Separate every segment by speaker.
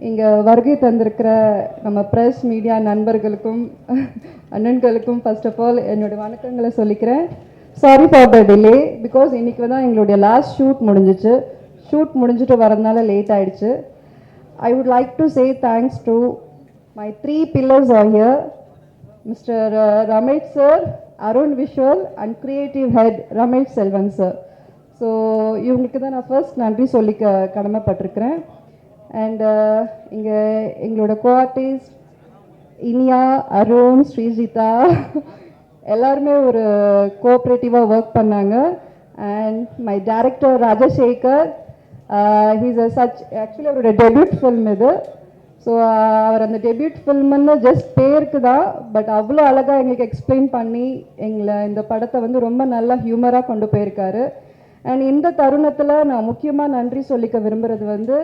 Speaker 1: இங்கே வருகை தந்திருக்கிற நம்ம ப்ரெஸ் மீடியா நண்பர்களுக்கும் அண்ணன்களுக்கும் ஃபர்ஸ்ட் ஆஃப் ஆல் என்னுடைய வணக்கங்களை சொல்லிக்கிறேன். Sorry for the delay, because இன்றைக்கி தான் எங்களுடைய லாஸ்ட் ஷூட் முடிஞ்சிச்சு. ஷூட் முடிஞ்சிட்டு வரதுனால லேட் ஆகிடுச்சு. I would like to say thanks to my three pillars are here, Mr. Ramesh sir, Arun Visual and creative head Ramesh Selvan sir. So இவங்களுக்கு தான் நான் ஃபர்ஸ்ட் நன்றி சொல்லி கடமைப்பட்டிருக்கிறேன். அண்ட் இங்கே எங்களோட கோஆர்டிஸ்ட் இனியா, அருண், ஸ்ரீஜிதா எல்லாருமே ஒரு கோஆப்ரேட்டிவாக ஒர்க் பண்ணாங்க. And my director Rajasekar, he's actually அவரோட டெபியூட் ஃபில்ம் இது. ஸோ அவர் அந்த டெபியூட் ஃபில்ம்னு ஜஸ்ட் பேருக்கு தான், பட் அவ்வளோ அழகாக எங்களுக்கு எக்ஸ்பிளைன் பண்ணி எங்களை இந்த படத்தை வந்து ரொம்ப நல்லா ஹியூமராக கொண்டு போயிருக்காரு. அண்ட் இந்த தருணத்தில் நான் முக்கியமாக நன்றி சொல்லிக்க விரும்புகிறது வந்து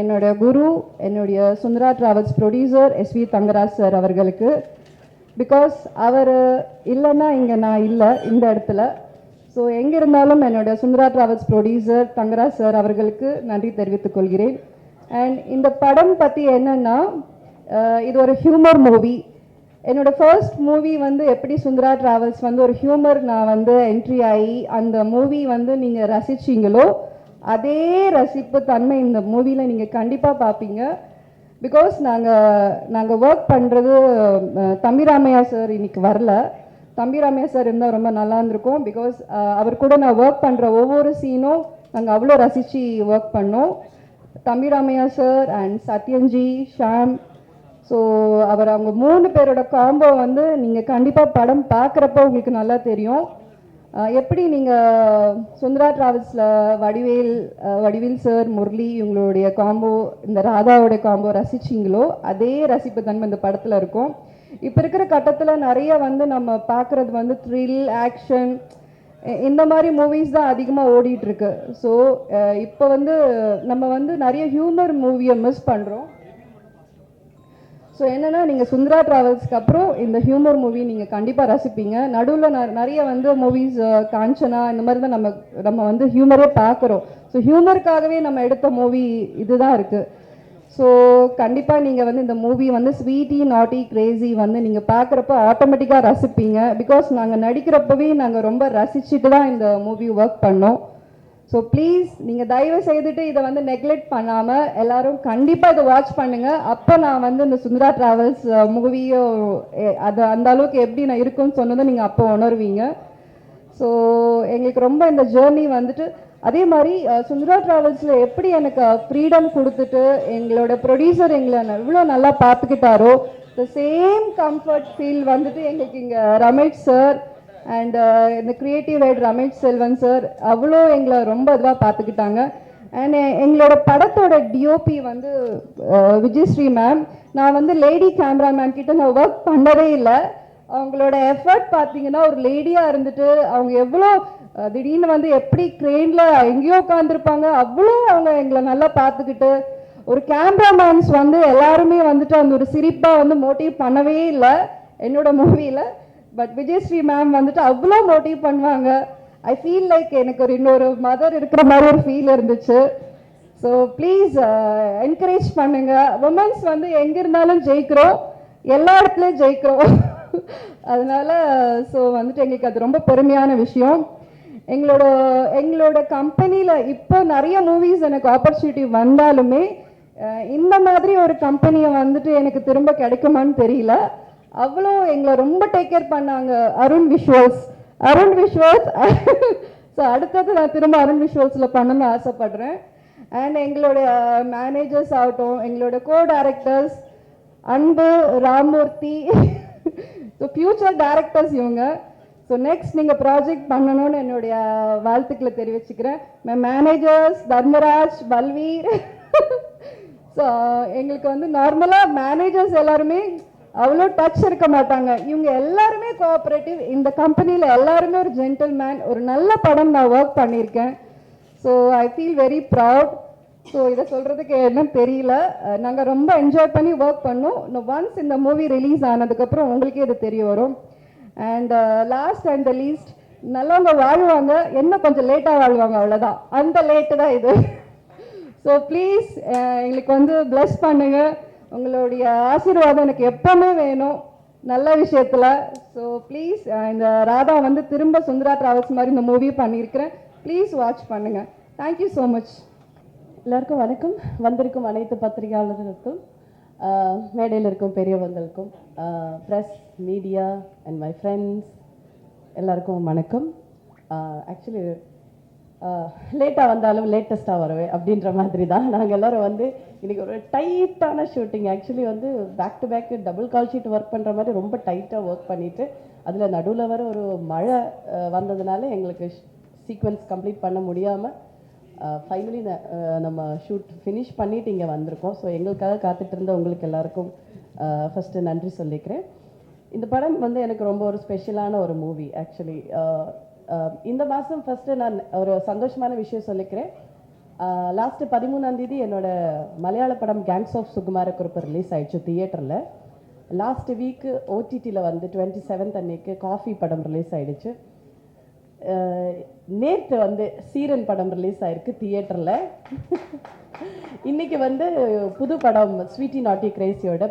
Speaker 1: என்னோட குரு, என்னுடைய Sundara Travels producer SV Thangaraj sir அவர்களுக்கு. பிகாஸ் அவர் இல்லைன்னா இங்கே நான் இல்லை இந்த இடத்துல. ஸோ எங்கே இருந்தாலும் என்னோட Sundara Travels producer Thangaraj sir அவர்களுக்கு நன்றி தெரிவித்துக் கொள்கிறேன். அண்ட் இந்த படம் பற்றி என்னென்னா, இது ஒரு ஹியூமர் மூவி. என்னோட ஃபர்ஸ்ட் மூவி வந்து எப்படி சுந்தரா டிராவல்ஸ் வந்து ஒரு ஹியூமர் நான் வந்து என்ட்ரி ஆகி அந்த மூவி வந்து நீங்கள் ரசிச்சிங்களோ அதே ரசிப்பு தன்மை இந்த மூவியில் நீங்கள் கண்டிப்பாக பார்ப்பீங்க. பிகாஸ் நாங்கள் ஒர்க் பண்ணுறது தம்பிராமையா சார் இன்னைக்கு வரல. தம்பிராமையா சார் இருந்தால் ரொம்ப நல்லா இருந்திருக்கும். பிகாஸ் அவர் கூட நான் ஒர்க் பண்ணுற ஒவ்வொரு சீனும் நாங்கள் அவ்வளோ ரசித்து ஒர்க் பண்ணோம். Thambi Ramaiah sir and Sathyanji, Shaam. So அவங்க 3 பேரோட காம்போ வந்து நீங்கள் கண்டிப்பாக படம் பார்க்குறப்போ உங்களுக்கு நல்லா தெரியும். எப்படி நீங்கள் சுந்தரா டிராவல்ஸில் வடிவேல் சார், முரளி இவங்களுடைய காம்போ, இந்த ராதாவோடைய காம்போ ரசிச்சிங்களோ அதே ரசிப்பு தன்மை இந்த படத்தில் இருக்கும். இப்போ இருக்கிற கட்டத்தில் நிறைய வந்து நம்ம பார்க்குறது வந்து த்ரில், ஆக்ஷன் இந்த மாதிரி மூவிஸ் தான் அதிகமாக ஓடிட்டுருக்கு. ஸோ இப்போ வந்து நம்ம வந்து நிறைய ஹியூமர் மூவியை மிஸ் பண்ணுறோம். ஸோ என்னென்னா, நீங்கள் சுந்தரா டிராவல்ஸ்க்கு அப்புறம் இந்த ஹியூமர் மூவி நீங்கள் கண்டிப்பாக ரசிப்பீங்க. நடுவில் நிறைய வந்து மூவிஸ் காஞ்சனா இந்த மாதிரி தான் நம்ம வந்து ஹியூமரே பார்க்குறோம். ஸோ ஹியூமருக்காகவே நம்ம எடுத்த மூவி இதுதான் இருக்குது. ஸோ கண்டிப்பாக நீங்கள் வந்து இந்த மூவி வந்து ஸ்வீட்டி நாட்டி கிரேசி வந்து நீங்கள் பார்க்குறப்ப ஆட்டோமேட்டிக்காக ரசிப்பீங்க. பிகாஸ் நாங்கள் நடிக்கிறப்பவே நாங்கள் ரொம்ப ரசிச்சுட்டு தான் இந்த மூவி ஒர்க் பண்ணோம். ஸோ ப்ளீஸ் நீங்கள் தயவு செய்துட்டு இதை வந்து நெக்லெக்ட் பண்ணாமல் எல்லோரும் கண்டிப்பாக இதை வாட்ச் பண்ணுங்கள். அப்போ நான் வந்து இந்த சுந்தரா டிராவல்ஸ் மூவியோ அது அந்த அளவுக்கு எப்படி நான் இருக்குன்னு சொன்னதை நீங்கள் அப்போ உணர்வீங்க. ஸோ எங்களுக்கு ரொம்ப இந்த ஜேர்னி வந்துட்டு அதே மாதிரி சுந்தரா டிராவல்ஸில் எப்படி எனக்கு ஃப்ரீடம் கொடுத்துட்டு எங்களோட ப்ரொடியூசர் எங்களை இவ்வளோ நல்லா பார்த்துக்கிட்டாரோ, த சேம் கம்ஃபர்ட் ஃபீல் வந்துட்டு எங்களுக்கு இங்கே ரமேஷ் சார் அண்ட் இந்த creative head Ramesh Selvan sir அவ்வளோ எங்களை ரொம்ப இதுவாக பார்த்துக்கிட்டாங்க. அண்ட் எங்களோட படத்தோட டிஓபி வந்து விஜயஸ்ரீ மேம். நான் வந்து லேடி கேமராமேன் கிட்ட நான் ஒர்க் பண்ணவே இல்லை. அவங்களோட எஃபர்ட் பார்த்தீங்கன்னா, ஒரு லேடியாக இருந்துட்டு அவங்க எவ்வளோ திடீர்னு வந்து எப்படி க்ரெயினில் எங்கேயோ உட்காந்துருப்பாங்க, அவ்வளோ அவங்க எங்களை நல்லா பார்த்துக்கிட்டு, ஒரு கேமராமேன்ஸ் வந்து எல்லாருமே வந்துட்டு அந்த ஒரு சிரிப்பாக வந்து மோட்டிவ் பண்ணவே இல்லை என்னோட மூவியில். பட் விஜயஸ்ரீ மேம் வந்துட்டு அவ்வளோ மோட்டிவ் பண்ணுவாங்க. ஐ ஃபீல் லைக் எனக்கு ஒரு இன்னொரு மதர் இருக்கிற மாதிரி ஒரு ஃபீல் இருந்துச்சு. ஸோ ப்ளீஸ் என்கரேஜ் பண்ணுங்க. உமன்ஸ் வந்து எங்கே இருந்தாலும் ஜெயிக்கிறோம், எல்லா இடத்துலையும் ஜெயிக்கிறோம். அதனால ஸோ வந்துட்டு எங்களுக்கு அது ரொம்ப பெருமையான விஷயம். எங்களோட கம்பெனியில் இப்போ நிறைய மூவிஸ் எனக்கு ஆப்பர்ச்சுனிட்டி வந்தாலுமே இந்த மாதிரி ஒரு கம்பெனியை வந்துட்டு எனக்கு திரும்ப கிடைக்குமான்னு தெரியல. அவ்வளோ எங்களை ரொம்ப டேக் கேர் பண்ணாங்க. அருண் விஷுவல்ஸ் ஸோ அடுத்தது நான் திரும்ப அருண் விஷுவல்ஸில் பண்ணணும்னு ஆசைப்படுறேன். அண்ட் எங்களுடைய மேனேஜர்ஸ் ஆகட்டும், எங்களோட கோ டைரக்டர்ஸ் அன்பு, ராமூர்த்தி, ஸோ ஃபியூச்சர் டைரக்டர்ஸ் இவங்க. ஸோ நெக்ஸ்ட் நீங்கள் ப்ராஜெக்ட் பண்ணணும்னு என்னுடைய வாழ்த்துக்களை தெரிவிச்சுக்கிறேன். மேனேஜர்ஸ் தர்மராஜ், பல்வீர். ஸோ எங்களுக்கு வந்து நார்மலாக மேனேஜர்ஸ் எல்லாருமே அவ்வளோ டச் இருக்க மாட்டாங்க. இவங்க எல்லாருமே கோஆப்ரேட்டிவ். இந்த கம்பெனியில் எல்லாருமே ஒரு ஜென்டில்மேன். ஒரு நல்ல படம் நான் ஒர்க் பண்ணியிருக்கேன். So I feel very proud. So இதை சொல்கிறதுக்கு என்னன்னு தெரியல. நாங்கள் ரொம்ப என்ஜாய் பண்ணி ஒர்க் பண்ணோம். இன்னும் ஒன்ஸ் இந்த மூவி ரிலீஸ் ஆனதுக்கப்புறம் உங்களுக்கே இது தெரிய வரும். And last and the least, நல்லவங்க வாழ்வாங்க, என்ன கொஞ்சம் லேட்டாக வாழ்வாங்க, அவ்வளோதான். அந்த லேட்டு தான் இது. ஸோ ப்ளீஸ் எங்களுக்கு வந்து ப்ளஸ் பண்ணுங்க. உங்களுடைய ஆசீர்வாதம் எனக்கு எப்பவுமே வேணும் நல்ல விஷயத்தில். ஸோ ப்ளீஸ் இந்த ராதா வந்து திரும்ப சுந்தரா டிராவல்ஸ் மாதிரி இந்த மூவி பண்ணியிருக்கிறேன். ப்ளீஸ் வாட்ச் பண்ணுங்க. Thank you so much.
Speaker 2: எல்லாருக்கும் வணக்கம். வந்திருக்கும் அனைத்து பத்திரிகையாளர்களுக்கும், மேடையில் இருக்கும் பெரியவங்களுக்கும், press media and my friends எல்லாருக்கும் வணக்கம். ஆக்சுவலி லேட்டாக வந்தாலும் லேட்டஸ்ட்டாக வருவேன் அப்படின்ற மாதிரி தான். நாங்கள் எல்லோரும் வந்து இன்றைக்கி ஒரு டைட்டான ஷூட்டிங். ஆக்சுவலி வந்து back to back double call sheet work பண்ணுற மாதிரி ரொம்ப டைட்டாக ஒர்க் பண்ணிவிட்டு அதில் நடுவில் வர ஒரு மழை வந்ததுனால எங்களுக்கு சீக்வன்ஸ் கம்ப்ளீட் பண்ண முடியாமல் ஃபைனலி நம்ம ஷூட் ஃபினிஷ் பண்ணிவிட்டு இங்கே வந்திருக்கோம். ஸோ எங்களுக்காக காத்துட்டு இருந்த உங்களுக்கு எல்லாருக்கும் ஃபஸ்ட்டு நன்றி சொல்லிக்கிறேன். இந்த படம் வந்து எனக்கு ரொம்ப ஒரு ஸ்பெஷலான ஒரு மூவி. ஆக்சுவலி இந்த மாதம் ஃபஸ்ட்டு நான் ஒரு சந்தோஷமான விஷயம் சொல்லிக்கிறேன். லாஸ்ட்டு 13ஆம் தேதி என்னோட மலையாள படம் கேங்ஸ் ஆஃப் சுகுமாரக்குறுப்பு ரிலீஸ் ஆயிடுச்சு தியேட்டரில். லாஸ்ட் வீக்கு ஓடிடியில் வந்து 27th அன்னைக்கு காஃபி படம் ரிலீஸ் ஆயிடுச்சு. நேற்று வந்து சீரன் படம் ரிலீஸ் ஆயிருக்கு தியேட்டரில். இன்னைக்கு வந்து புது படம் ஸ்வீட்டி நாட்டி கிரேசியோட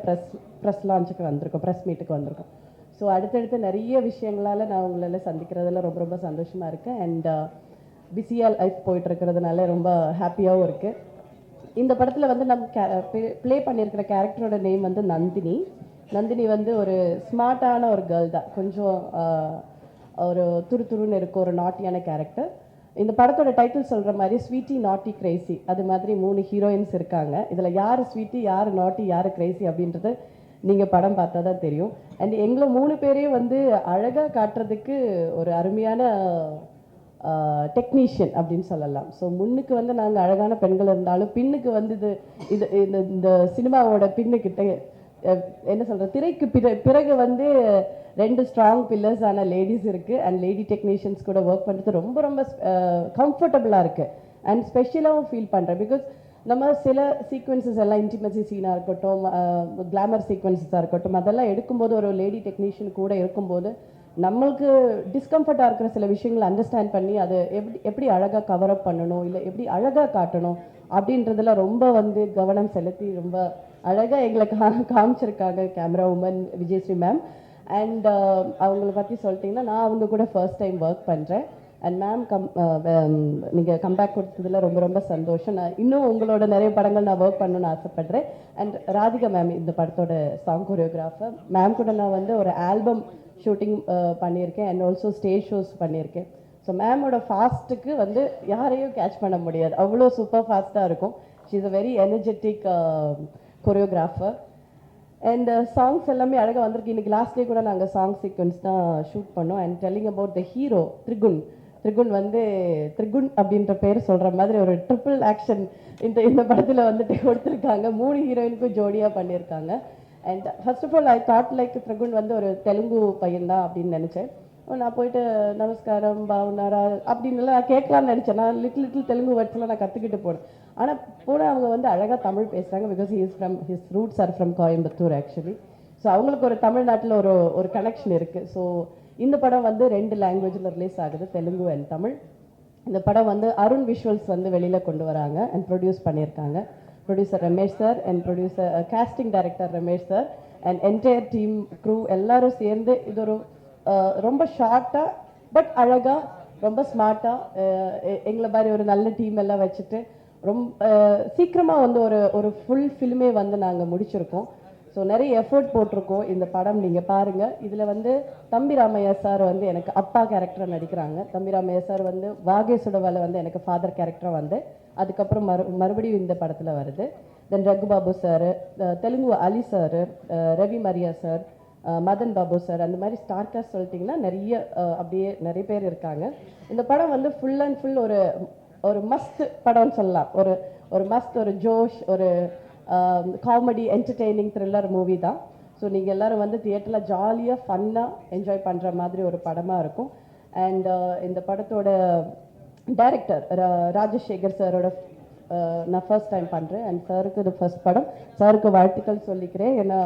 Speaker 2: ப்ரெஸ் லான்ச்சுக்கு வந்திருக்கோம், ப்ரெஸ் மீட்டுக்கு வந்திருக்கோம். ஸோ அடுத்தடுத்து நிறைய விஷயங்களால் நான் உங்களால் சந்திக்கிறதுல ரொம்ப ரொம்ப சந்தோஷமாக இருக்கேன். அண்ட் பிஸியாக லைஃப் போயிட்டுருக்கிறதுனால ரொம்ப ஹாப்பியாகவும் இருக்குது. இந்த படத்தில் வந்து நம்ம ப்ளே பண்ணியிருக்கிற கேரக்டரோட நேம் வந்து நந்தினி. நந்தினி வந்து ஒரு ஸ்மார்ட்டான ஒரு கேர்ள் தான். கொஞ்சம் ஒரு துருன்னு இருக்கும், ஒரு நாட்டியான கேரக்டர். இந்த படத்தோட டைட்டில் சொல்கிற மாதிரி ஸ்வீட்டி நாட்டி கிரேசி, அது மாதிரி 3 ஹீரோயின்ஸ் இருக்காங்க. இதில் யார் ஸ்வீட்டி, யார் நாட்டி, யார் கிரேசி அப்படின்றது நீங்கள் படம் பார்த்தா தான் தெரியும். அண்ட் எங்களை 3 பேரையும் வந்து அழகாக காட்டுறதுக்கு ஒரு அருமையான டெக்னீஷியன் அப்படின்னு சொல்லலாம். ஸோ முன்னுக்கு வந்து நாங்கள் அழகான பெண்கள் இருந்தாலும் பின்னுக்கு வந்து இது இந்த சினிமாவோட பின்னுக்கிட்ட என்ன சொல்கிற திரைக்கு பிறகு வந்து 2 ஸ்ட்ராங் பில்லர்ஸான லேடிஸ் இருக்குது. அண்ட் லேடி டெக்னீஷியன்ஸ் கூட ஒர்க் பண்ணுறது ரொம்ப ரொம்ப கம்ஃபர்டபுளாக இருக்குது. அண்ட் ஸ்பெஷலாகவும் ஃபீல் பண்ணுறேன். பிகாஸ் நம்ம சில சீக்வன்சஸ் எல்லாம் இன்டிமசி சீனாக இருக்கட்டும், கிளாமர் சீக்வன்சஸாக இருக்கட்டும், அதெல்லாம் எடுக்கும்போது ஒரு லேடி டெக்னீஷியன் கூட இருக்கும்போது நம்மளுக்கு டிஸ்கம்ஃபர்ட்டாக இருக்கிற சில விஷயங்களை அண்டர்ஸ்டாண்ட் பண்ணி அதை எப்படி அழகாக கவரப் பண்ணணும், இல்லை எப்படி அழகாக காட்டணும் அப்படின்றதுல ரொம்ப வந்து கவனம் செலுத்தி ரொம்ப அழகாக எங்களை காமிச்சிருக்காங்க camera woman Vijayasri ma'am. And அவங்கள பற்றி சொல்லிட்டிங்கன்னா நான் அவங்க கூட ஃபர்ஸ்ட் டைம் ஒர்க் பண்ணுறேன். அண்ட் மேம் நீங்கள் கம்பேக் கொடுத்ததில் ரொம்ப ரொம்ப சந்தோஷம். நான் இன்னும் உங்களோட நிறைய படங்கள் நான் ஒர்க் பண்ணணும்னு ஆசைப்பட்றேன். அண்ட் ராதிகா மேம் இந்த படத்தோட சாங் கொரியோகிராஃபர். மேம் கூட நான் வந்து ஒரு ஆல்பம் ஷூட்டிங் பண்ணியிருக்கேன் அண்ட் ஆல்சோ ஸ்டேஜ் ஷோஸ் பண்ணியிருக்கேன். ஸோ மேமோட ஃபாஸ்ட்டுக்கு வந்து யாரையும் கேட்ச் பண்ண முடியாது, அவ்வளோ சூப்பர் ஃபாஸ்ட்டாக இருக்கும். She is a very energetic choreographer. And songs எல்லாமே அழகாக வந்திருக்கு. இன்றைக்கி லாஸ்ட் டே கூட நாங்கள் சாங் சீக்வன்ஸ் தான் ஷூட் பண்ணோம். And telling about the hero Thrigun வந்து த்ரிகுன் அப்படின்ற பேர் சொல்கிற மாதிரி ஒரு ட்ரிபிள் ஆக்ஷன் இந்த படத்தில் வந்துட்டு கொடுத்துருக்காங்க. 3 ஹீரோயினுக்கும் ஜோடியாக பண்ணியிருக்காங்க. And first of all I thought like Thrigun வந்து ஒரு தெலுங்கு பையன் தான் அப்படின்னு நினச்சேன். நான் போயிட்டு நமஸ்காரம் பாவனாரா அப்படின்லாம் நான் கேட்கலான்னு நினச்சேன். நான் லிட்டில் தெலுங்கு வேர்ட்ஸ்லாம் நான் கற்றுக்கிட்டு போனேன். ஆனால் கூட அவங்க வந்து அழகாக தமிழ் பேசுகிறாங்க. Because his roots R from Coimbatore actually. So அவங்களுக்கு ஒரு தமிழ்நாட்டில் ஒரு கனெக்ஷன் இருக்குது. ஸோ இந்த படம் வந்து 2 லாங்குவேஜில் ரிலீஸ் ஆகுது, தெலுங்கு அண்ட் தமிழ். இந்த படம் வந்து அருண் விஷுவல்ஸ் வந்து வெளியில் கொண்டு வராங்க அண்ட் ப்ரொடியூஸ் பண்ணியிருக்காங்க. Producer Ramesh sir and producer casting director Ramesh sir and entire team crew எல்லாரும் சேர்ந்து இது ஒரு ரொம்ப ஷார்ட்டாக பட் அழகாக ரொம்ப ஸ்மார்ட்டாக எங்களை மாதிரி ஒரு நல்ல டீம் எல்லாம் வச்சுட்டு ரொம்ப சீக்கிரமாக வந்து ஒரு ஃபுல் ஃபில்மே வந்து நாங்கள் முடிச்சிருக்கோம். ஸோ நிறைய எஃபர்ட் போட்டிருக்கோம். இந்த படம் நீங்கள் பாருங்கள். இதில் வந்து தம்பி ராமையா சார் வந்து எனக்கு அப்பா கேரக்டராக நடிக்கிறாங்க. தம்பி ராமையா சார் வந்து வாகே சுடவால வந்து எனக்கு ஃபாதர் கேரக்டராக வந்து அதுக்கப்புறம் மறுபடியும் இந்த படத்தில் வருது. Then Raghu Babu sir, Telugu Ali sir, Ravi Mariya sir, Madhan Babu sir, அந்த மாதிரி ஸ்டார் காஸ்ட் சொல்லிட்டிங்கன்னா அப்படியே நிறைய பேர் இருக்காங்க. இந்த படம் வந்து ஃபுல் அண்ட் ஃபுல் ஒரு மஸ்ட் படம்னு சொல்லலாம். ஒரு மஸ்ட், ஒரு ஜோஷ், ஒரு காமெடி என்டர்டெய்னிங் த்ரில்லர் மூவி தான். ஸோ நீங்கள் எல்லோரும் வந்து தியேட்டரில் ஜாலியாக ஃபன்னாக என்ஜாய் பண்ணுற மாதிரி ஒரு படமாக இருக்கும். அண்ட் இந்த படத்தோட டைரக்டர் ராஜசேகர் சாரோட நான் ஃபர்ஸ்ட் டைம் பண்ணுறேன். அண்ட் சாருக்கு இது ஃபர்ஸ்ட் படம். சாருக்கு வாழ்த்துக்கள் சொல்லிக்கிறேன். ஏன்னா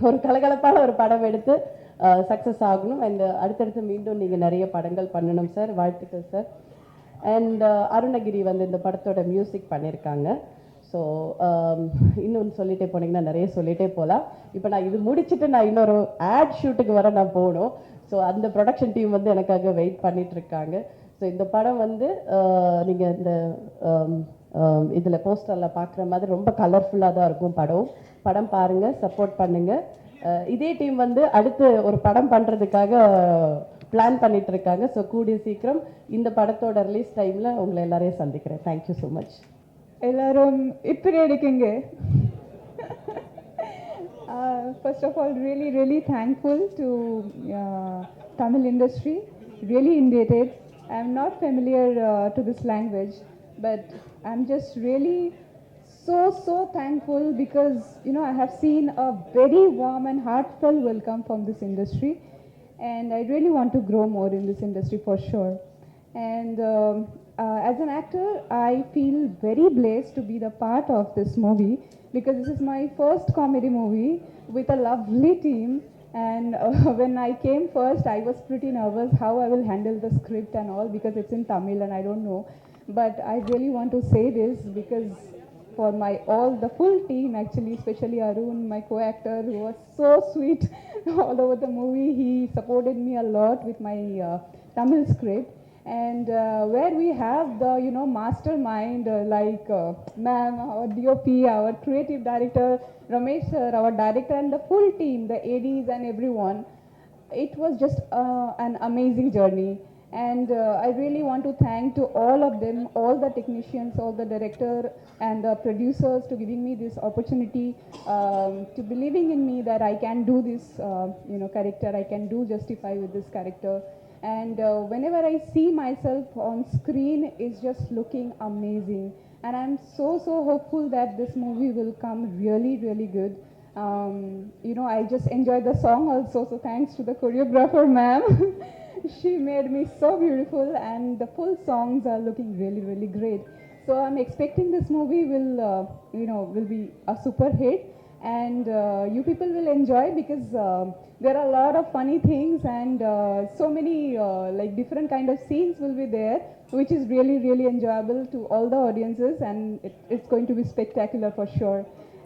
Speaker 2: ஒரு கலகலப்பான ஒரு படம் எடுத்து சக்ஸஸ் ஆகணும். அண்ட் அடுத்தடுத்து மீண்டும் நீங்கள் நிறைய படங்கள் பண்ணணும் சார். வாழ்த்துக்கள் சார். அண்ட் அருணகிரி வந்து இந்த படத்தோட மியூசிக் பண்ணியிருக்காங்க. ஸோ இன்னொன்று சொல்லிட்டே போனீங்கன்னா நிறைய சொல்லிட்டே போகலாம். இப்போ நான் இது முடிச்சுட்டு நான் இன்னொரு ஆட் ஷூட்டுக்கு வர நான் போகணும். ஸோ அந்த ப்ரொடக்ஷன் டீம் வந்து எனக்காக வெயிட் பண்ணிட்டு இருக்காங்க. ஸோ இந்த படம் வந்து நீங்கள் இந்த இதில் போஸ்டரில் பார்க்குற மாதிரி ரொம்ப கலர்ஃபுல்லாக தான் இருக்கும் படம் பாருங்கள், சப்போர்ட் பண்ணுங்கள். இதே டீம் வந்து அடுத்து ஒரு படம் பண்ணுறதுக்காக பிளான் பண்ணிட்டு இருக்காங்க. ஸோ கூடிய சீக்கிரம் இந்த படத்தோட ரிலீஸ் டைமில் உங்களை எல்லாரையும் சந்திக்கிறேன். Thank you so much.
Speaker 3: எல்லாரும் இப்படி இருக்கீங்க. First of all, really thankful to Tamil industry. Really indebted. I'm not familiar to this language, but I'm just really so thankful because I have seen a very warm and heartfelt welcome from this industry, and I really want to grow more in this industry for sure. And as an actor, I feel very blessed to be the part of this movie because this is my first comedy movie with a lovely team. And when I came first, I was pretty nervous how I will handle the script and all because it's in Tamil and I don't know. But I really want to say this because for the full team actually, especially Arun, my co-actor, who was so sweet all over the movie. He supported me a lot with my Tamil script. And where we have the mastermind like ma'am, our DOP, our creative director Ramesh sir, our director, and the full team, the ADs and everyone, it was just an amazing journey. And I really want to thank to all of them, all the technicians, all the director and the producers to giving me this opportunity, to believing in me that I can do this character, I can do Justify with this character. And whenever I see myself on screen, it's just looking amazing. And I'm so hopeful that this movie will come really good. I just enjoyed the song also, so thanks to the choreographer ma'am. She made me so beautiful, and the full songs are looking really great. So I'm expecting this movie will be a super hit, and you people will enjoy because there are a lot of funny things and so many like different kind of scenes will be there, which is really enjoyable to all the audiences, and it's going to be spectacular for sure.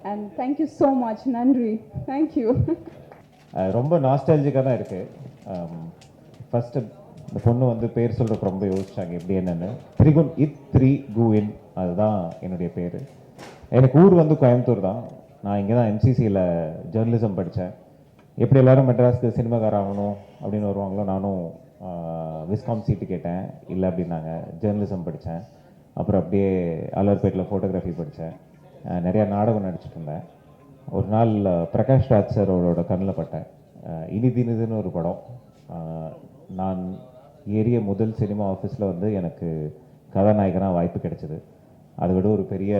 Speaker 3: And thank you so much, Nandri. Thank you.
Speaker 4: ரொம்ப நாஸ்டாலஜிக்காக தான் இருக்குது. First இந்த பொண்ணு வந்து பேர் சொல்கிறதுக்கு ரொம்ப யோசிச்சாங்க எப்படி என்னென்னு. திரிகுன் குயின், அதுதான் என்னுடைய பேர். எனக்கு ஊர் வந்து கோயம்புத்தூர் தான். நான் இங்கே தான் எம்சிசியில் ஜேர்னலிசம் படித்தேன். எப்படி எல்லோரும் மெட்ராஸ்க்கு சினிமாக்கார ஆகணும் அப்படின்னு வருவாங்களோ, நானும் விஸ்காம் சீட்டு கேட்டேன். இல்லை அப்படின்னாங்க. ஜேர்னலிசம் படித்தேன். அப்புறம் அப்படியே அலர்பேட்டில் ஃபோட்டோகிராஃபி படித்தேன். நிறையா நாடகம் நடிச்சிட்டு இருந்தேன். ஒரு நாள் பிரகாஷ் ராஜ் சார் அவரோட கண்ணில் பட்டேன். இனிதினிதுன்னு ஒரு படம். நான் ஏறிய முதல் சினிமா ஆஃபீஸில் வந்து எனக்கு கதாநாயகனாக வாய்ப்பு கிடைச்சிது. அதை விட ஒரு பெரிய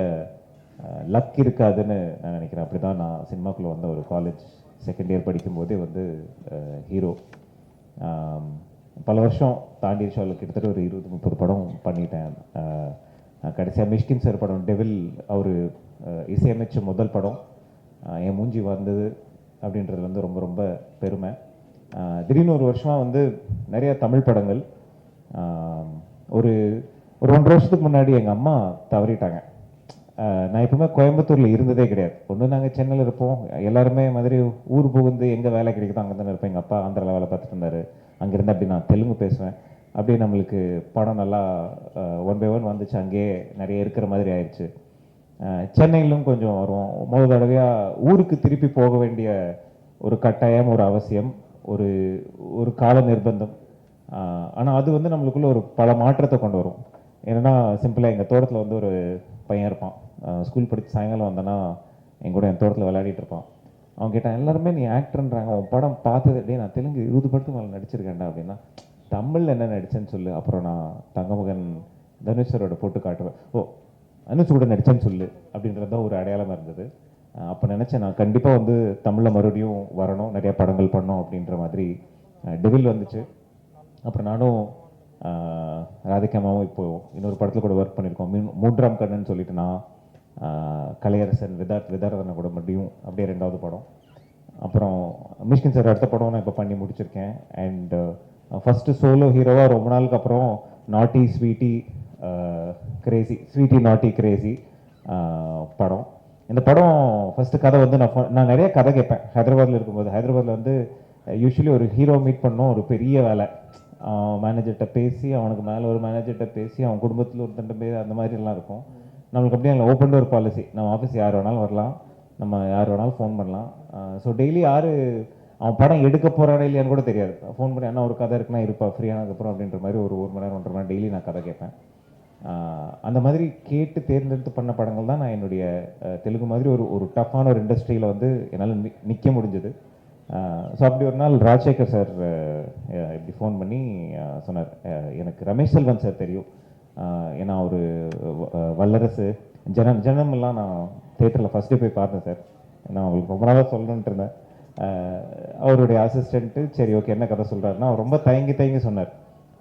Speaker 4: லக் இருக்காதுன்னு நான் நினைக்கிறேன். அப்படி தான் நான் சினிமாக்குள்ளே வந்த ஒரு காலேஜ் செகண்ட் இயர் படிக்கும்போதே வந்து ஹீரோ. பல வருஷம் தாண்டி ஷோவில் கிட்டத்தட்ட ஒரு 20-30 படம் பண்ணிட்டேன். கடைசியாக மிஷ்கின் சார் படம் டெவில் அவர் இசையமைச்ச முதல் படம் என் மூஞ்சி வந்தது அப்படின்றது வந்து ரொம்ப ரொம்ப பெருமை. திடீர்னு ஒரு வருஷமாக வந்து நிறையா தமிழ் படங்கள். ஒரு 1.5 வருஷத்துக்கு முன்னாடி எங்கள் அம்மா தவறிட்டாங்க. நான் எப்பவுமே கோயம்புத்தூரில் இருந்ததே கிடையாது. ஒன்று நாங்கள் சென்னையில் இருப்போம், எல்லாருமே மாதிரி ஊர் புகுந்து எங்கே வேலை கிடைக்குதோ அங்கே தானே இருப்பேன். எங்கள் அப்பா ஆந்திராவில் வேலை பார்த்துட்டு இருந்தார். அங்கேருந்து அப்படி நான் தெலுங்கு பேசுவேன். அப்படியே நம்மளுக்கு படம் நல்லா 1 by 1 வந்துச்சு. அங்கேயே நிறைய இருக்கிற மாதிரி ஆயிடுச்சு. சென்னையிலும் கொஞ்சம் வரும். முதல் தடவையாக ஊருக்கு திருப்பி போக வேண்டிய ஒரு கட்டாயம், ஒரு அவசியம், ஒரு கால நிர்பந்தம். ஆனால் அது வந்து நம்மளுக்குள்ள ஒரு பல மாற்றத்தை கொண்டு வரும். ஏன்னா சிம்பிளாக எங்கள் தோட்டத்தில் வந்து ஒரு பையன் இருப்பான். ஸ்கூல் படித்து சாயங்காலம் வந்தேன்னா என் கூட என் தோட்டத்தில் விளையாடிட்டு இருப்பான். அவன் கேட்டான், எல்லாருமே நீ ஆக்டர்ன்றாங்க, உன் படம் பார்த்தது டே நான் தெலுங்கு 20 படத்துக்கு மேலே நடிச்சிருக்கேன்டா அப்படின்னா. தமிழில் என்ன நடித்தேன்னு சொல்லு. அப்புறம் நான் தங்கமகன் தனுஷரோட போட்டு காட்டுவேன். ஓ அனுஷ் கூட நடித்தேன்னு சொல்லு அப்படின்றது தான் ஒரு அடையாளமாக இருந்தது. அப்போ நினச்சேன் நான் கண்டிப்பாக வந்து தமிழில் மறுபடியும் வரணும், நிறையா படங்கள் பண்ணோம் அப்படின்ற மாதிரி. டெவில் வந்துச்சு. அப்புறம் நானும் ராதிகாமாவும் இப்போது இன்னொரு படத்தில் கூட ஒர்க் பண்ணியிருக்கோம். மூன்றாம் கண்ணுன்னு சொல்லிட்டு நான் கலையரசன் விதாரதனை கூட மறுபடியும் அப்படியே 2வது படம். அப்புறம் மிஷ்கின் சார் அடுத்த படம் நான் இப்போ பண்ணி முடிச்சிருக்கேன். அண்ட் ஃபஸ்ட்டு சோலோ ஹீரோவாக ரொம்ப நாளுக்கு அப்புறம் நாட்டி ஸ்வீட்டி கிரேசி ஸ்வீட்டி நாட்டி கிரேசி படம். இந்த படம் ஃபஸ்ட்டு கதை வந்து நான் நிறைய கதை கேட்பேன் ஹைதராபாத்தில் இருக்கும்போது. ஹைதராபாத்தில் வந்து யூஸ்வலி ஒரு ஹீரோ மீட் பண்ணோம், ஒரு பெரிய வேலை, மேனேஜர்கிட்ட பேசி அவனுக்கு மேலே ஒரு மேனேஜர்கிட்ட பேசி அவன் குடும்பத்தில் ஒருத்தன்ட்ட பேசி அந்த மாதிரிலாம் இருக்கும். நம்மளுக்கு அப்படியே அங்கே ஓப்பன் டோர் பாலிசி, நம்ம ஆஃபீஸ் யார் வேணாலும் வரலாம், நம்ம யார் வேணாலும் ஃபோன் பண்ணலாம். ஸோ டெய்லி யார் அவன் படம் எடுக்க போகிறானே இல்லையான்னு கூட தெரியாது. ஃபோன் பண்ணி என்ன ஒரு கதை இருக்குன்னா இருப்பா ஃப்ரீயானதுக்கப்புறம் அப்படின்ற மாதிரி ஒரு மணி நேரம் 1.5 மணி நேரம் டெய்லி நான் கதை கேட்பேன். அந்த மாதிரி கேட்டு தேர்ந்தெடுத்து பண்ண படங்கள் தான் நான் என்னுடைய தெலுங்கு மாதிரி ஒரு டஃப்பான ஒரு இண்டஸ்ட்ரியில் வந்து என்னால் நிற்க முடிஞ்சது. ஸோ அப்படி ஒரு நாள் ராஜசேகர் சார் இப்படி ஃபோன் பண்ணி சொன்னார், எனக்கு ரமேஷ் செல்வன் சார் தெரியும், ஏன்னா ஒரு வல்லரசு ஜனமெல்லாம் நான் தேட்டரில் ஃபஸ்ட்டு போய் பார்த்தேன் சார், நான் அவங்களுக்கு ரொம்ப நாளாக சொல்லணுன்ட்டு இருந்தேன். அவருடைய அசிஸ்டண்ட்டு சரி ஓகே என்ன கதை சொல்கிறாருன்னா அவர் ரொம்ப தயங்கி சொன்னார்,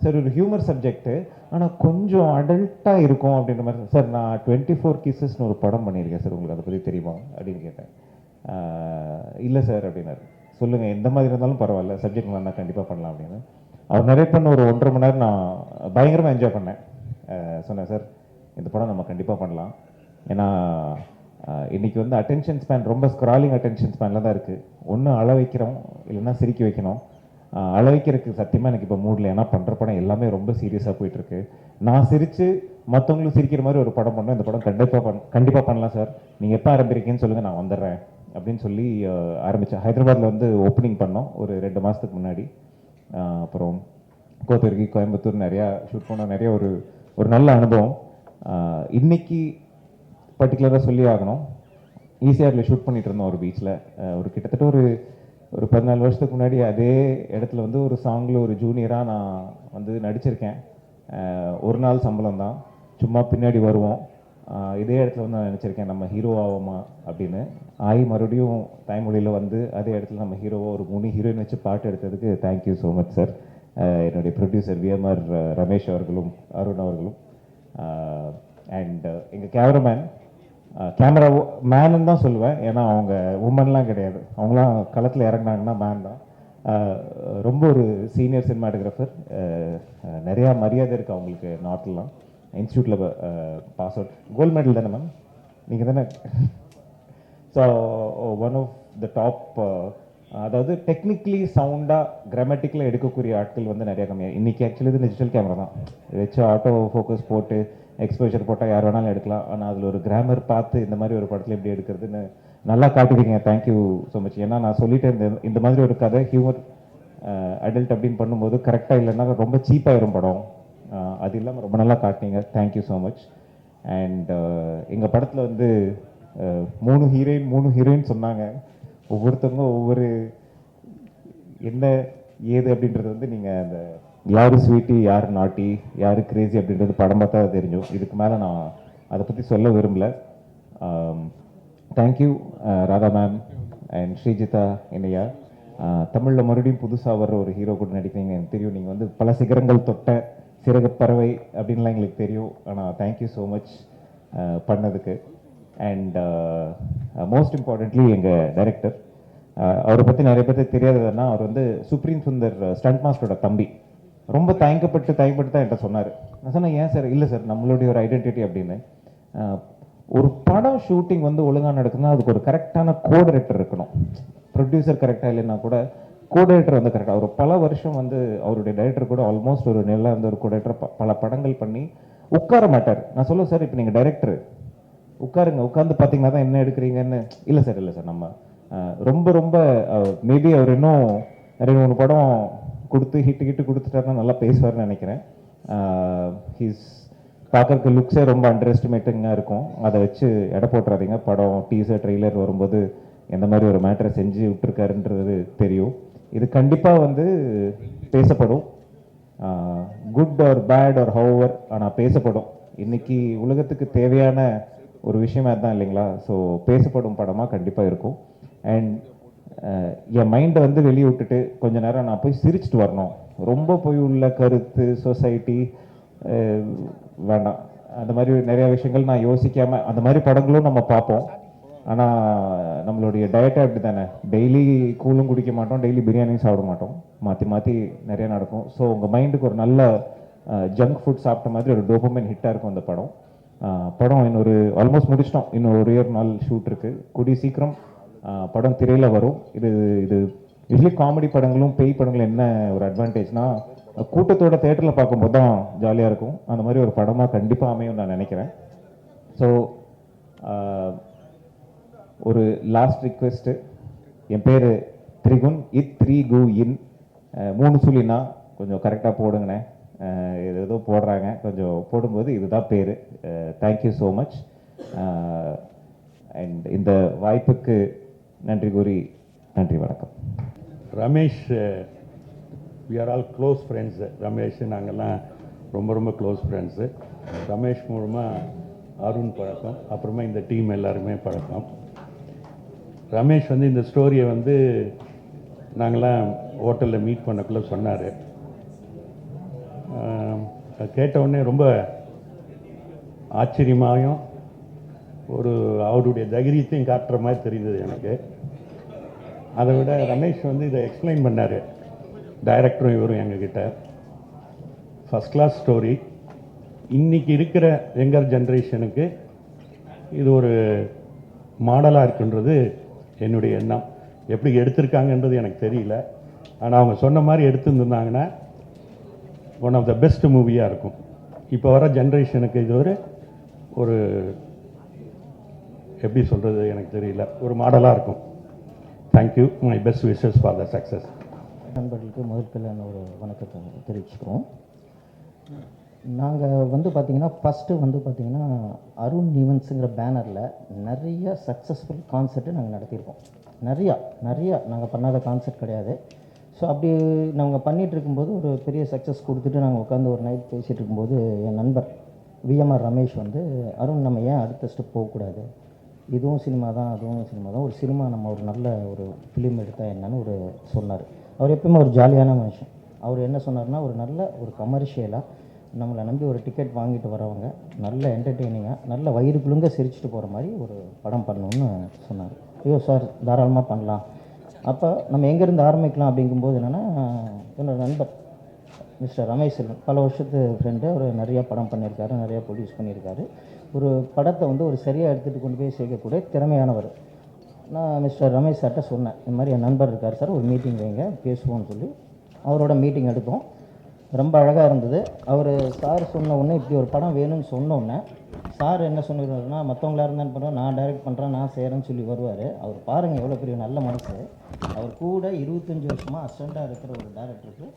Speaker 4: சார் ஒரு ஹியூமர் சப்ஜெக்ட்டு ஆனால் கொஞ்சம் அடல்ட்டாக இருக்கும் அப்படின்ற மாதிரி. சார் நான் 24 Kisses ஒரு படம் பண்ணியிருக்கேன் சார், உங்களுக்கு அதை பற்றி தெரியுமா அப்படின்னு கேட்டேன். இல்லை சார் அப்படின்னாரு. சொல்லுங்கள் எந்த மாதிரி இருந்தாலும் பரவாயில்ல, சப்ஜெக்ட் நல்லா கண்டிப்பாக பண்ணலாம் அப்படின்னு. அவர் நரேட் பண்ண ஒரு 1.5 மணி நேரம் நான் பயங்கரமாக என்ஜாய் பண்ணேன். சொன்னேன் சார் இந்த படம் நம்ம கண்டிப்பாக பண்ணலாம், ஏன்னா இன்றைக்கி வந்து அட்டென்ஷன் ஸ்பேன் ரொம்ப ஸ்க்ராலிங் அட்டென்ஷன் ஸ்பேனில் தான் இருக்குது. ஒன்று அழ வைக்கிறோம் இல்லைன்னா சிரிக்க வைக்கணும். அழ வைக்கிறதுக்கு சத்தியமாக எனக்கு இப்போ மூடில், ஏன்னா பண்ணுற படம் எல்லாமே ரொம்ப சீரியஸாக போயிட்டுருக்கு. நான் சிரித்து மற்றவங்களும் சிரிக்கிற மாதிரி ஒரு படம் பண்ணோம், இந்த படம் கண்டிப்பாக பண்ணலாம் சார், நீங்கள் எப்போ ஆரம்பிக்கிறீங்கன்னு சொல்லுங்கள் நான் வந்துடுறேன் அப்படின்னு சொல்லி ஆரம்பித்தேன். ஹைதராபாத்தில் வந்து ஓப்பனிங் பண்ணோம் ஒரு 2 மாதத்துக்கு முன்னாடி. அப்புறம் கோத்தகிரி கோயம்புத்தூர் நிறையா ஷூட் பண்ணோம், நிறைய ஒரு நல்ல அனுபவம். இன்னைக்கு பர்டிகுலராக சொல்லி ஆகணும், ஈசிஆரில் ஷூட் பண்ணிகிட்டு இருந்தோம் ஒரு பீச்சில். ஒரு கிட்டத்தட்ட ஒரு 14 வருஷத்துக்கு முன்னாடி அதே இடத்துல வந்து ஒரு சாங்கில் ஒரு ஜூனியராக நான் வந்து நடிச்சிருக்கேன். ஒரு நாள் சம்பளம் தான், சும்மா பின்னாடி வருவோம். இதே இடத்துல வந்து நான் நினச்சிருக்கேன் நம்ம ஹீரோ ஆவோமா அப்படின்னு. மறுபடியும் தாய்மொழியில் வந்து அதே இடத்துல நம்ம ஹீரோவோ ஒரு 3 ஹீரோயின் வச்சு பாட்டு எடுத்ததுக்கு தேங்க்யூ ஸோ மச் சார். என்னுடைய ப்ரொடியூசர் விஎம்ஆர் ரமேஷ் அவர்களும் அருண் அவர்களும், அண்ட் எங்கள் கேமராமேன், கேமரா மேனுன்னு தான் சொல்லுவேன், ஏன்னா அவங்க உமன்லாம் கிடையாது, அவங்களாம் களத்தில் இறங்கினாங்கன்னா மேன் தான். ரொம்ப ஒரு சீனியர் சினிமாட்டோகிராஃபர், நிறையா மரியாதை இருக்குது அவங்களுக்கு நார்த்லாம். இன்ஸ்டியூட்டில் பாஸ் அவுட், கோல்டு மெடல் தானே மேம் நீங்கள் தானே? So one of the top, அதாவது டெக்னிக்கலி சவுண்டாக கிராமட்டிக்கலாக எடுக்கக்கூடிய ஆட்கள் வந்து நிறையா கம்மியாக. இன்றைக்கி ஆக்சுவலி இது டிஜிட்டல் கேமரா தான் வச்சு ஆட்டோ ஃபோக்கஸ் போட்டு எக்ஸ்போஷர் போட்டால் யார் வேணாலும் எடுக்கலாம். ஆனால் அதில் ஒரு கிராமர் பார்த்து இந்த மாதிரி ஒரு படத்தில் எப்படி எடுக்கிறதுன்னு நல்லா காட்டுவீங்க, தேங்க்யூ ஸோ மச். ஏன்னா நான் சொல்லிட்டேன், இந்த மாதிரி ஒரு கதை ஹியூமர் அடல்ட் அப்படின்னு பண்ணும்போது கரெக்டாக இல்லைன்னா ரொம்ப சீப்பாயிரும் படம். அது இல்லாமல் ரொம்ப நல்லா காட்டினீங்க, தேங்க்யூ ஸோ மச். அண்ட் எங்கள் படத்தில் வந்து 3 ஹீரோயின் சொன்னாங்க. ஒவ்வொருத்தவங்க ஒவ்வொரு என்ன ஏது அப்படின்றது வந்து நீங்கள் அந்த யார் ஸ்வீட்டி யார் நாட்டி யார் கிரேசி அப்படின்றது படம் பார்த்தா தெரிஞ்சோம். இதுக்கு மேலே நான் அதை பற்றி சொல்ல விரும்பல. Thank you Radha ma'am and Srijitha என்னையா. தமிழில் மறுபடியும் புதுசாக வர்ற ஒரு ஹீரோ கூட நடிக்கிறீங்க, எனக்கு தெரியும். நீங்கள் வந்து பல சிகரங்கள் தொட்ட சிறகு பறவை அப்படின்லாம் எங்களுக்கு தெரியும். ஆனால் தேங்க்யூ ஸோ மச் பண்ணதுக்கு. அண்ட் மோஸ்ட் இம்பார்ட்டன்ட்லி எங்கள் டைரக்டர், அவரை பற்றி நிறைய பேருக்கு தெரியாததுன்னா அவர் வந்து சுப்ரீம் சுந்தர் ஸ்டண்ட் மாஸ்டரோட தம்பி. ரொம்ப தயங்கப்பட்டு தான் என்கிட்ட சொன்னார். நான் சொன்னேன் ஏன் சார்? இல்லை சார் நம்மளுடைய ஒரு ஐடென்டிட்டி அப்படின்னு. ஒரு படம் ஷூட்டிங் வந்து ஒழுங்காக நடக்குதுன்னா அதுக்கு ஒரு கரெக்டான கோடைரக்டர் இருக்கணும். ப்ரொடியூசர் கரெக்டாக இல்லைன்னா கூட கோடைரக்டர் வந்து கரெக்டாக. ஒரு பல வருஷம் வந்து அவருடைய டைரக்டர் கூட ஆல்மோஸ்ட் ஒரு நிலையில் வந்து ஒரு கோடைரக்டர் பல படங்கள் பண்ணி உட்கார மாட்டார். நான் சொல்லுவேன் சார் இப்போ நீங்கள் டைரக்டர் உட்காருங்க, உட்காந்து பார்த்தீங்கன்னா தான் என்ன எடுக்கிறீங்கன்னு. இல்லை சார் நம்ம ரொம்ப ரொம்ப மேபி அவர் இன்னும் 2-3 படம் கொடுத்து ஹிட்டு கொடுத்துட்டாருன்னா நல்லா பேசுவார்னு நினைக்கிறேன். ஹீஸ் பார்க்கறதுக்கு லுக்ஸே ரொம்ப அண்டர் எஸ்டிமேட்டிங்காக இருக்கும். அதை வச்சு எடை போட்டுறாதீங்க. படம் டீசர் ட்ரெய்லர் வரும்போது எந்த மாதிரி ஒரு மேட்டரை செஞ்சு விட்டுருக்காருன்றது தெரியும். இது கண்டிப்பாக வந்து பேசப்படும், good or bad or however, ஆனால் பேசப்படும். இன்னைக்கு உலகத்துக்கு தேவையான ஒரு விஷயமா தான் இல்லைங்களா? ஸோ பேசப்படும் படமாக கண்டிப்பாக இருக்கும். அண்ட் என் மைண்டை வந்து வெளியே விட்டுட்டு கொஞ்ச நேரம் நான் போய் சிரிச்சுட்டு வரணும். ரொம்ப போய் உள்ள கருத்து சொசைட்டி வேண்டாம். அந்த மாதிரி நிறைய விஷயங்கள் நான் யோசிக்காமல் அந்த மாதிரி படங்களும் நம்ம பார்ப்போம். ஆனால் நம்மளுடைய டயட்டை அப்படி தானே, டெய்லி கூழும் குடிக்க மாட்டோம், டெய்லி பிரியாணியும் சாப்பிட மாட்டோம், மாற்றி மாற்றி நிறைய நடக்கும். ஸோ உங்கள் மைண்டுக்கு ஒரு நல்ல ஜங்க் ஃபுட் சாப்பிட்ட மாதிரி ஒரு டோபமைன் ஹிட்டாக இருக்கும் அந்த படம். படம் இன்னொரு ஆல்மோஸ்ட் முடிச்சிட்டோம், இன்னும் ஒரு நாள் ஷூட் இருக்குது. கூடிய சீக்கிரம் படம் திரையில் வரும். இது யூஸ்வலி காமெடி படங்களும் பேய் படங்களும் என்ன ஒரு அட்வான்டேஜ்னா கூட்டத்தோட தேட்டரில் பார்க்கும்போது தான் ஜாலியாக இருக்கும். அந்த மாதிரி ஒரு படமாக கண்டிப்பாக அமையும் நான் நினைக்கிறேன். ஸோ ஒரு லாஸ்ட் ரிக்வெஸ்ட்டு, என் பேர் திரிகுன், இத் 3 கு இன் 3 சொல்லினா கொஞ்சம் கரெக்டாக போடுங்கண்ணே. ஏதோ போடுறாங்க, கொஞ்சம் போடும்போது இதுதான் பேர். Thank you so much. அண்ட் இந்த வாய்ப்புக்கு நன்றி கூறி நன்றி, வணக்கம்.
Speaker 5: Ramesh, we are all close friends. Ramesh நாங்கள்லாம் ரொம்ப ரொம்ப க்ளோஸ் ஃப்ரெண்ட்ஸு. ரமேஷ் மூலமாக அருண் பழக்கம், அப்புறமா இந்த டீம் எல்லாருமே பழக்கம். ரமேஷ் வந்து இந்த ஸ்டோரியை வந்து நாங்களாம் ஹோட்டலில் மீட் பண்ணக்குள்ளே சொன்னார். கேட்டவுடனே ரொம்ப ஆச்சரியமாகவும் ஒரு அவருடைய தைரியத்தையும் காட்டுற மாதிரி தெரிந்தது எனக்கு. அதை விட ரமேஷ் வந்து இதை எக்ஸ்பிளைன் பண்ணார், டைரக்டரும் இவரும் எங்ககிட்ட. First class story. இன்றைக்கி இருக்கிற யங்கர் ஜென்ரேஷனுக்கு இது ஒரு மாடலாக இருக்குன்றது என்னுடைய எண்ணம். எப்படி எடுத்திருக்காங்கன்றது எனக்கு தெரியல, ஆனால் அவங்க சொன்ன மாதிரி எடுத்துருந்தாங்கன்னா ஒன் ஆஃப் த பெஸ்ட் மூவியாக இருக்கும். இப்போ வர ஜென்ரேஷனுக்கு இது ஒரு எப்படி சொல்கிறது எனக்கு தெரியல, ஒரு மாடலாக இருக்கும். Thank you. My best wishes for the success.
Speaker 6: நண்பர்களுக்கு முதற்கல்யாண ஒரு வணக்கத்தை தெரிவிச்சுக்கிறோம். நாங்கள் வந்து பார்த்திங்கன்னா ஃபஸ்ட்டு வந்து பார்த்திங்கன்னா அருண் ஈவெண்ட்ஸுங்கிற பேனரில் நிறைய சக்ஸஸ்ஃபுல் கான்சர்ட்டு நாங்கள் நடத்தியிருக்கோம். நிறையா நாங்கள் பண்ணாத கான்சர்ட் கிடையாது. ஸோ அப்படி நாங்கள் பண்ணிகிட்டு இருக்கும்போது ஒரு பெரிய சக்ஸஸ் கொடுத்துட்டு நாங்கள் உட்காந்து ஒரு நைட் பேசிகிட்டு இருக்கும்போது என் நண்பர் விஎம்ஆர் ரமேஷ் வந்து, அருண் நம்ம ஏன் அடுத்த ஸ்டெப் போகக்கூடாது, இதுவும் சினிமா தான் அதுவும் சினிமா தான், ஒரு சினிமா நம்ம ஒரு நல்ல ஒரு ஃபிலிம் எடுத்தால் என்னன்னு ஒரு சொன்னார். அவர் எப்பவுமே ஒரு ஜாலியான மனுஷன். அவர் என்ன சொன்னார்னா, ஒரு நல்ல ஒரு கமர்ஷியலாக நம்மளை நம்பி ஒரு டிக்கெட் வாங்கிட்டு வரவங்க நல்ல என்டர்டெய்னிங்காக நல்ல வயிறு குலுங்க சிரிச்சுட்டு போகிற மாதிரி ஒரு படம் பண்ணணும்னு சொன்னார். ஐயோ சார், தாராளமாக பண்ணலாம். அப்போ நம்ம எங்கேருந்து ஆரம்பிக்கலாம் அப்படிங்கும்போது என்னென்னா, என்னோடய நண்பர் மிஸ்டர் ரமேஷ் பல வருஷத்து ஃப்ரெண்டு, அவர் நிறையா படம் பண்ணியிருக்காரு, நிறையா ப்ரொடியூஸ் பண்ணியிருக்காரு. ஒரு படத்தை வந்து ஒரு சரியாக எடுத்துகிட்டு கொண்டு போய் சேர்க்கக்கூடிய திறமையானவர். நான் மிஸ்டர் ரமேஷ் சார்கிட்ட சொன்னேன், இந்த மாதிரி என் நண்பர் இருக்கார் சார், ஒரு மீட்டிங் வைங்க பேசுவோன்னு சொல்லி அவரோட மீட்டிங் எடுத்தோம். ரொம்ப அழகாக இருந்தது. அவர் சார் சொன்ன உடனே இப்படி ஒரு படம் வேணும்னு சொன்னோடனே சார் என்ன சொல்லிடுவாருன்னா, மற்றவங்களா இருந்தாலும் பண்ணுறோம், நான் டைரக்ட் பண்ணுறேன், நான் செய்கிறேன்னு சொல்லி வருவார். அவர் பாருங்கள் எவ்வளோ பெரிய நல்ல மனசு. அவர் கூட 25 வருஷமாக அசிஸ்டண்ட்டாக இருக்கிற ஒரு டைரக்டருக்கு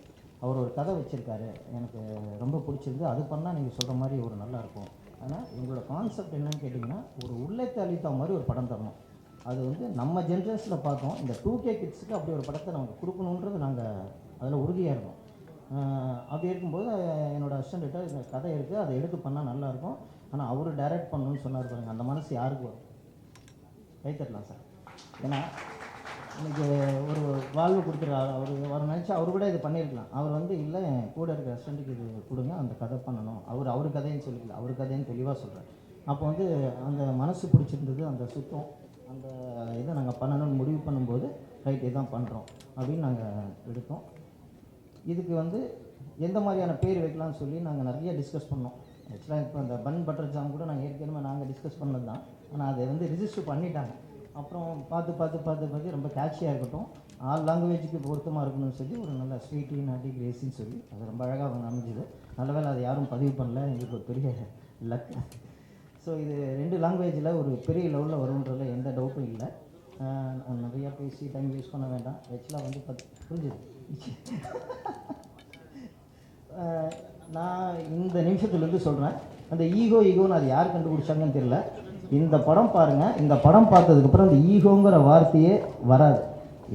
Speaker 6: அவர் ஒரு கதை வச்சுருக்காரு, எனக்கு ரொம்ப பிடிச்சிருந்து, அது பண்ணால் நீங்கள் சொல்கிற மாதிரி ஒரு நல்லாயிருக்கும். ஆனால் எங்களோட கான்செப்ட் என்னன்னு கேட்டிங்கன்னா, ஒரு உள்ளத்தை அளித்த மாதிரி ஒரு படம் தரணும். அது வந்து நம்ம ஜென்ரேஷனில் பார்த்தோம். இந்த 2K கிட்ஸுக்கு அப்படி ஒரு படத்தை நமக்கு கொடுக்கணுன்றது நாங்கள் அதில் உறுதியாக இருந்தோம். அப்படி இருக்கும்போது என்னோடய அசிஸ்டண்ட்ட இந்த கதை இருக்குது, அதை எடுத்து பண்ணால் நல்லாயிருக்கும், ஆனால் அவர் டைரக்ட் பண்ணணும்னு சொன்னார் பாருங்கள். அந்த மனசு யாருக்கு வரும்? கை தட்டலாம் சார். ஏன்னா இன்றைக்கி ஒரு வாழ்வு கொடுத்துருக்காரு. அவர் நினச்சா அவர் கூட இது பண்ணியிருக்கலாம். அவர் வந்து இல்லை, கூட இருக்கிற அசிஸ்டண்ட்டுக்கு இது கொடுங்க, அந்த கதை பண்ணணும். அவர் கதைன்னு சொல்லிக்கல, அவர் கதைன்னு தெளிவாக சொல்கிறார். அப்போ வந்து அந்த மனசு பிடிச்சிருந்தது, அந்த சுத்தம், அந்த இதை நாங்கள் பண்ணணும்னு முடிவு பண்ணும்போது ரைட் இதான் பண்ணுறோம் அப்படின்னு நாங்கள் எடுத்தோம். இதுக்கு வந்து எந்த மாதிரியான பேர் வைக்கலாம்னு சொல்லி நாங்கள் நிறைய டிஸ்கஸ் பண்ணோம். ஆக்சுவலாக இப்போ அந்த பன் பட்டர் ஜாம் கூட நாங்கள் ஏற்கனவே நாங்கள் டிஸ்கஸ் பண்ணது தான், ஆனால் அதை வந்து ரிஜிஸ்டர் பண்ணிட்டாங்க. அப்புறம் பார்த்து ரொம்ப கேட்சியாக இருக்கட்டும், ஆல் லாங்குவேஜுக்கு பொருத்தமாக இருக்கணும்னு சொல்லி ஒரு நல்ல ஸ்வீட்டி நாட்டி கிரேசின்னு சொல்லி அது ரொம்ப அழகாக அமைஞ்சுது. நல்ல வேலை அதை யாரும் பதிவு பண்ணல, எங்களுக்கு ஒரு பெரிய லக். ஸோ இது 2 லாங்குவேஜில் ஒரு பெரிய லெவலில் வரும்ன்றதுல எந்த டவுட்டும் இல்லை. நிறையா பேசி டைம் யூஸ் பண்ண வேண்டாம். ஆக்சுவலாக வந்து புரிஞ்சுது. நான் இந்த நிமிஷத்துலேருந்து சொல்கிறேன், அந்த ஈகோன்னு அது யார் கண்டுபிடிச்சாங்கன்னு தெரியல. இந்த படம் பாருங்கள், இந்த படம் பார்த்ததுக்கப்புறம் அந்த ஈகோங்கிற வார்த்தையே வராது.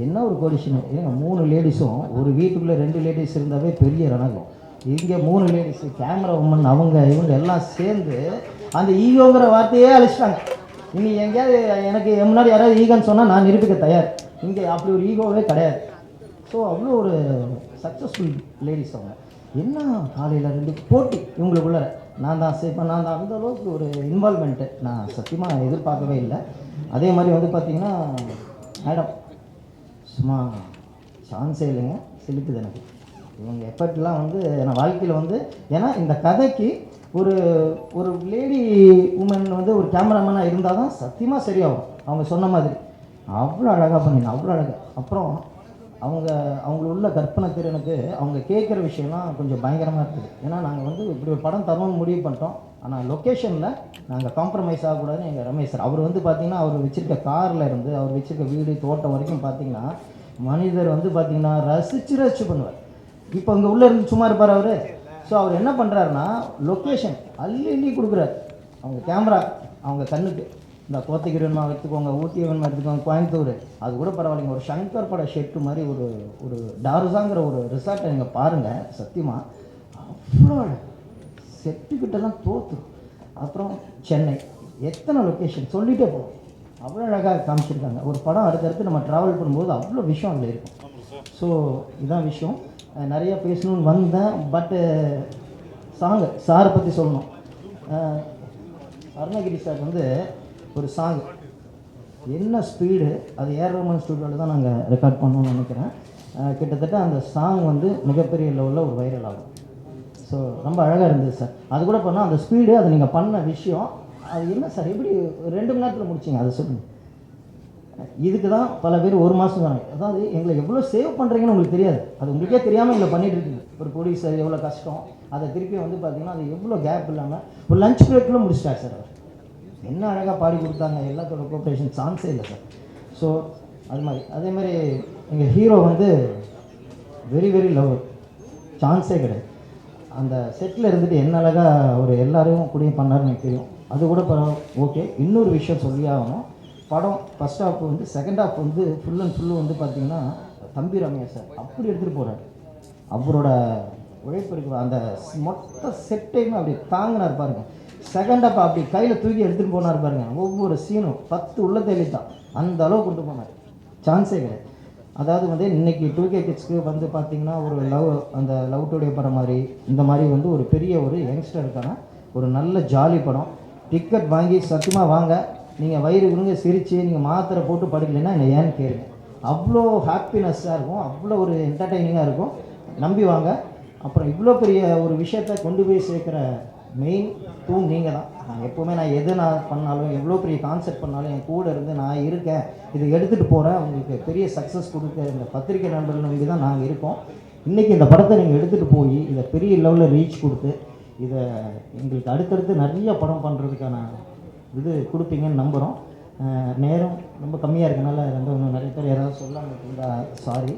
Speaker 6: என்ன ஒரு கொடிஷன், 3 லேடிஸும் ஒரு வீட்டுக்குள்ளே 2 லேடிஸ் இருந்தாவே பெரிய ரணகம். இங்கே 3 லேடிஸு, கேமரா உமன், இவங்க எல்லாம் சேர்ந்து அந்த ஈகோங்கிற வார்த்தையே அழிச்சிட்டாங்க. இனி எங்கேயாவது எனக்கு முன்னாடி யாராவது ஈகோன்னு சொன்னால் நான் நிரூபிக்க தயார். இங்கே அப்படி ஒரு ஈகோவே கிடையாது. ஸோ அவ்வளோ ஒரு சக்ஸஸ்ஃபுல் லேடிஸ் அவங்க. என்ன காலையில் 2 போட்டி இவங்களுக்குள்ள, நான் தான் அந்த அளவுக்கு ஒரு இன்வால்மெண்ட்டு நான் சத்தியமாக எதிர்பார்க்கவே இல்லை. அதே மாதிரி வந்து பார்த்திங்கன்னா மேடம் சும்மா சான்ஸே இல்லைங்க, செலுத்துது எனக்கு. இவங்க எஃபர்ட்லாம் வந்து நான் வாழ்க்கையில் வந்து ஏன்னா இந்த கதைக்கு ஒரு ஒரு லேடி உமன் வந்து ஒரு கேமராமேனாக இருந்தால் தான் சத்தியமாக சரியாகும். அவங்க சொன்ன மாதிரி அவ்வளோ அழகாக பண்ணிங்க, அவ்வளோ அழகாக. அப்புறம் அவங்க உள்ள கற்பனை திறனுக்கு அவங்க கேட்குற விஷயம்லாம் கொஞ்சம் பயங்கரமாக இருக்குது. ஏன்னா நாங்கள் வந்து இப்படி ஒரு படம் தரணும்னு முடிவு பண்ணிட்டோம். ஆனால் லொக்கேஷனில் நாங்கள் காம்ப்ரமைஸ் ஆகக்கூடாதுன்னு எங்கள் ரமேஷ் சார் அவர் வந்து பார்த்திங்கன்னா அவர் வச்சுருக்க காரில் இருந்து அவர் வச்சுருக்க வீடு தோட்டம் வரைக்கும் பார்த்திங்கன்னா மனிதர் வந்து பார்த்திங்கன்னா ரசித்து பண்ணுவார். இப்போ அங்கே உள்ளே இருந்து சும்மா இருப்பார் அவர். ஸோ அவர் என்ன பண்ணுறாருன்னா லொக்கேஷன் அள்ளி கொடுக்குறாரு. அவங்க கேமரா அவங்க கண்ணுக்கு இந்த கோத்தகிரிவன்மா எடுத்துக்கோங்க, ஊட்டியவன்மா எடுத்துக்கோங்க, கோயம்புத்தூர் அது கூட பரவாயில்லைங்க. ஒரு சங்கர் பட ஷெட்டு மாதிரி ஒரு டார்ஸாங்கிற ஒரு ரிசார்ட்டை நீங்கள் பாருங்கள். சத்தியமாக அவ்வளோ செட்டுக்கிட்டலாம் தோற்று. அப்புறம் சென்னை எத்தனை லொக்கேஷன் சொல்லிகிட்டே போகும். அவ்வளோ அழகாக காமிச்சிருக்காங்க. ஒரு படம் அடுத்தடுத்து நம்ம ட்ராவல் பண்ணும்போது அவ்வளோ விஷயம் அதில் இருக்கும். ஸோ இதான் விஷயம். நிறைய பேசணும்னு வந்தேன். பட்டு சாரை பற்றி சொல்லணும். அருணகிரி சார் வந்து ஒரு சாங் என்ன ஸ்பீடு அது ஏர் ரோமன் ஸ்டூடியோவில் தான் நாங்கள் ரெக்கார்ட் பண்ணணும்னு நினைக்கிறேன். கிட்டத்தட்ட அந்த சாங் வந்து மிகப்பெரிய லெவலில் ஒரு வைரல் ஆகும். ஸோ ரொம்ப அழகாக இருந்தது சார். அது கூட பண்ணால் அந்த ஸ்பீடு அது நீங்கள் பண்ண விஷயம் அது என்ன சார் எப்படி 2 மணி நேரத்தில் முடிச்சிங்க அதை சொல்லுங்கள். இதுக்கு தான் பல பேர் 1 மாதம் தானே. அதாவது எங்களை எவ்வளோ சேவ் பண்ணுறீங்கன்னு உங்களுக்கு தெரியாது. அது உங்களுக்கே தெரியாமல் எங்களை பண்ணிகிட்டு இருக்கீங்க. ஒரு ப்ரொடியூசர் எவ்வளோ கஷ்டம். அதை திருப்பி வந்து பார்த்திங்கன்னா அது எவ்வளோ கேப் இல்லாமல் ஒரு லஞ்ச் பிரேக்கில் முடிச்சிட்டார் சார். அவர் என்ன அழகாக பாடி கொடுத்தாங்க. எல்லாத்தோட கோஆப்ரேஷன் சான்ஸே இல்லை சார். ஸோ அது மாதிரி அதே மாதிரி எங்கள் ஹீரோ வந்து வெரி வெரி லவ் சான்ஸே கிடையாது. அந்த செட்டில் இருந்துட்டு என்ன அழகாக ஒரு எல்லாரையும் கூட பண்ணாருன்னு எனக்கு தெரியும். அது கூட ஓகே. இன்னொரு விஷயம் சொல்லி ஆகணும். படம் ஃபஸ்ட் ஹாஃப் வந்து செகண்ட் ஹாஃப் வந்து ஃபுல் அண்ட் ஃபுல்லு வந்து பார்த்திங்கன்னா தம்பி ரம்யா சார் அப்படி எடுத்துகிட்டு போகிறார். அவரோட உழைப்பு இருக்கிற அந்த மொத்த செட்டையுமே அப்படி தாங்கினார் பாருங்க. செகண்ட் ஹாஃப் அப்படி கையில் தூக்கி எடுத்துகிட்டு போனார் பாருங்க. ஒவ்வொரு சீனும் 10 உள்ள தெளித்தான் அந்த அளவு கொண்டு போனார். சான்ஸே கிடையாது. அதாவது வந்து இன்றைக்கி 2K கிட்ஸ்க்கு வந்து பார்த்திங்கன்னா ஒரு அந்த லவ் டுடே படம் மாதிரி இந்த மாதிரி வந்து ஒரு பெரிய ஒரு யங்ஸ்டருக்கான ஒரு நல்ல ஜாலி படம். டிக்கெட் வாங்கி சத்தியமாக வாங்க. நீங்கள் வயிறு குறுங்க சிரித்து நீங்கள் மாத்திரை போட்டு படுக்கலைன்னா என்னை ஏன்னு கேளுங்க. அவ்வளோ ஹாப்பினஸ்ஸாக இருக்கும். அவ்வளோ ஒரு என்டர்டெய்னிங்காக இருக்கும். நம்பி வாங்க. அப்புறம் இவ்வளோ பெரிய ஒரு விஷயத்தை கொண்டு போய் சேர்க்குற மெயின் தூண் நீங்கள் தான். நான் எப்போவுமே எது பண்ணாலும் எவ்வளோ பெரிய கான்செப்ட் பண்ணாலும் என் கூட இருந்து நான் இருக்கேன். இதை எடுத்துகிட்டு போகிறேன். உங்களுக்கு பெரிய சக்ஸஸ் கொடுக்க இந்த பத்திரிக்கை நண்பர்கள் நம்பி தான் நாங்கள் இருக்கோம். இன்றைக்கி இந்த படத்தை நீங்கள் எடுத்துகிட்டு போய் இதை பெரிய லெவலில் ரீச் கொடுத்து இதை எங்களுக்கு அடுத்தடுத்து நிறைய படம் பண்ணுறதுக்கான இது கொடுப்பீங்கன்னு நம்புகிறோம். நேரம் ரொம்ப கம்மியாக இருக்கனால ரொம்ப இன்னும் நிறைய பேர் யாராவது சொல்லாமல் இருந்தால் சாரி.